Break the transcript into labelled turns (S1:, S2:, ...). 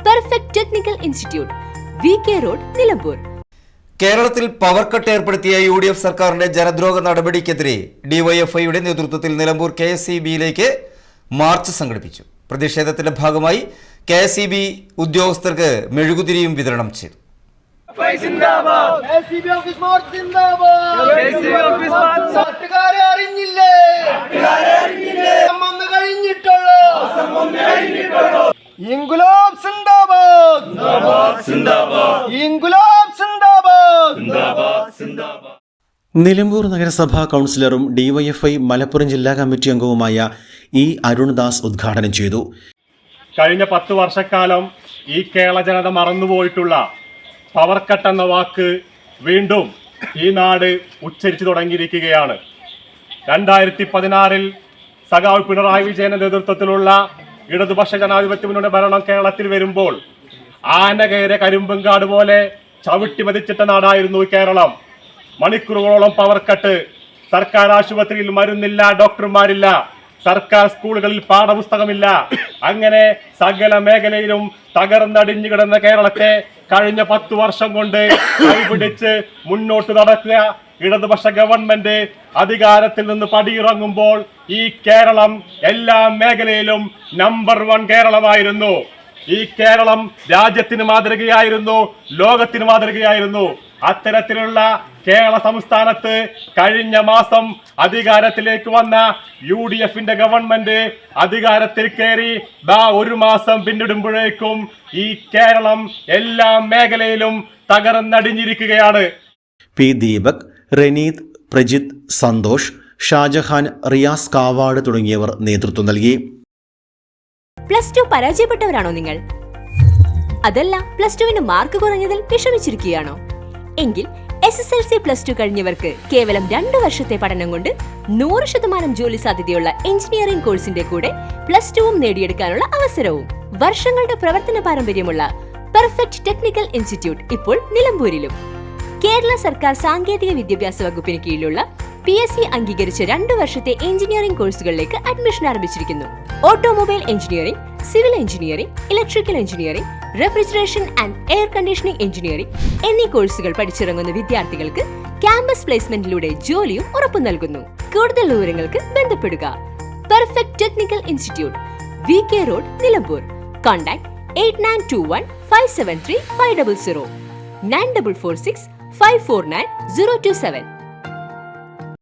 S1: Perfect technical institute, VK road, Nilambur.
S2: കേരളത്തിൽ power cut ഏർപ്പെടുത്തിയ UDF സർക്കാരിന്റെ ജനദ്രോഹ നടപടിക്കെതിരെ DYFIയുടെ നേതൃത്വത്തിൽ നിലമ്പൂർ KSEBയിലേക്ക് മാർച്ച് സംഘടിപ്പിച്ചു. പ്രതിഷേധത്തിന്റെ ഭാഗമായി KSEB ഉദ്യോഗസ്ഥർക്ക് മെഴുകുതിരിയും വിതരണം ചെയ്തു.
S3: ഇൻകുലാബ് സിന്ദാബാദ്, ഇൻകുലാബ് സിന്ദാബാദ്.
S4: നിലമ്പൂർ നഗരസഭാ കൗൺസിലറും DYFI മലപ്പുറം ജില്ലാ കമ്മിറ്റി അംഗവുമായ അരുൺദാസ് ഉദ്ഘാടനം ചെയ്തു.
S5: കഴിഞ്ഞ 10 വർഷക്കാലം ഈ കേരള ജനത മറന്നുപോയിട്ടുള്ള പവർ കട്ട് എന്ന വാക്ക് വീണ്ടും ഈ നാട് ഉച്ചരിച്ചു തുടങ്ങിയിരിക്കുകയാണ്. 2016 സഖാവ് പിണറായി വിജയന്റെ നേതൃത്വത്തിലുള്ള ഇടതുപക്ഷ ജനാധിപത്യ മുന്നണി ഭരണം കേരളത്തിൽ വരുമ്പോൾ ആന കയറിയ കരിമ്പങ്കാട് പോലെ ചവിട്ടി മതിച്ചിട്ട നാടായിരുന്നു കേരളം. മണിക്കൂറുകളോളം പവർ കട്ട്, സർക്കാർ ആശുപത്രിയിൽ മരുന്നില്ല, ഡോക്ടർമാരില്ല, സർക്കാർ സ്കൂളുകളിൽ പാഠപുസ്തകമില്ല. അങ്ങനെ സകല മേഖലയിലും തകർന്നടിഞ്ഞു കിടന്ന കേരളത്തെ കഴിഞ്ഞ 10 വർഷം കൊണ്ട് കൈപിടിച്ച് മുന്നോട്ട് നടക്കുക ഇടതുപക്ഷ ഗവൺമെന്റ് അധികാരത്തിൽ നിന്ന് പടിയിറങ്ങുമ്പോൾ ഈ കേരളം എല്ലാ മേഖലയിലും നമ്പർ 1 കേരളമായിരുന്നു. ഈ കേരളം രാജ്യത്തിന് മാതൃകയായിരുന്നു, ലോകത്തിന് മാതൃകയായിരുന്നു. അത്തരത്തിലുള്ള കേരള സംസ്ഥാനത്ത് കഴിഞ്ഞ മാസം അധികാരത്തിലേക്ക് വന്ന UDFന്റെ ഗവൺമെന്റ് അധികാരത്തിൽ കയറി 1 മാസം പിന്നിടുമ്പോഴേക്കും ഈ കേരളം എല്ലാ മേഖലയിലും തകർന്നടിഞ്ഞിരിക്കുകയാണ്.
S4: P. ദീപക്, റനീത്, പ്രജിത്ത്, സന്തോഷ്, ഷാജഹാൻ, റിയാസ് കാവാട് തുടങ്ങിയവർ നേതൃത്വം നൽകി.
S1: +2 പരാജയപ്പെട്ടവരാണോ നിങ്ങൾ? അതല്ല +2 മാർക്ക് കുറഞ്ഞതിൽ വിഷമിച്ചിരിക്കുകയാണോ? എങ്കിൽ SSLC +2 കഴിഞ്ഞവർക്ക് കേവലം 2 വർഷത്തെ പഠനം കൊണ്ട് 100% ജോലി സാധ്യതയുള്ള എഞ്ചിനീയറിംഗ് കോഴ്സിന്റെ കൂടെ +2 നേടിയെടുക്കാനുള്ള അവസരവും. വർഷങ്ങളുടെ പ്രവർത്തന പാരമ്പര്യമുള്ള പെർഫെക്റ്റ് ടെക്നിക്കൽ ഇൻസ്റ്റിറ്റ്യൂട്ട് ഇപ്പോൾ നിലമ്പൂരിലും. കേരള സർക്കാർ സാങ്കേതിക വിദ്യാഭ്യാസ വകുപ്പിന് കീഴിലുള്ള PSC അംഗീകരിച്ച 2 വർഷത്തെ എഞ്ചിനീയറിംഗ് കോഴ്സുകളിലേക്ക് അഡ്മിഷൻ ആരംഭിച്ചിരിക്കുന്നു. Automobile engineering, civil engineering, electrical engineering, refrigeration and air conditioning engineering എന്നീ കോഴ്സുകൾ പഠിച്ചിറങ്ങുന്ന വിദ്യാർത്ഥികൾക്ക് ക്യാമ്പസ് പ്ലേസ്മെന്റിലൂടെ ജോലിയും ഉറപ്പു നൽകുന്നു. കൂടുതൽ വിവരങ്ങൾക്ക് ബന്ധപ്പെടുക. Perfect technical institute, VK road, Nilambur. Contact 8921 573 500 9446 549 027.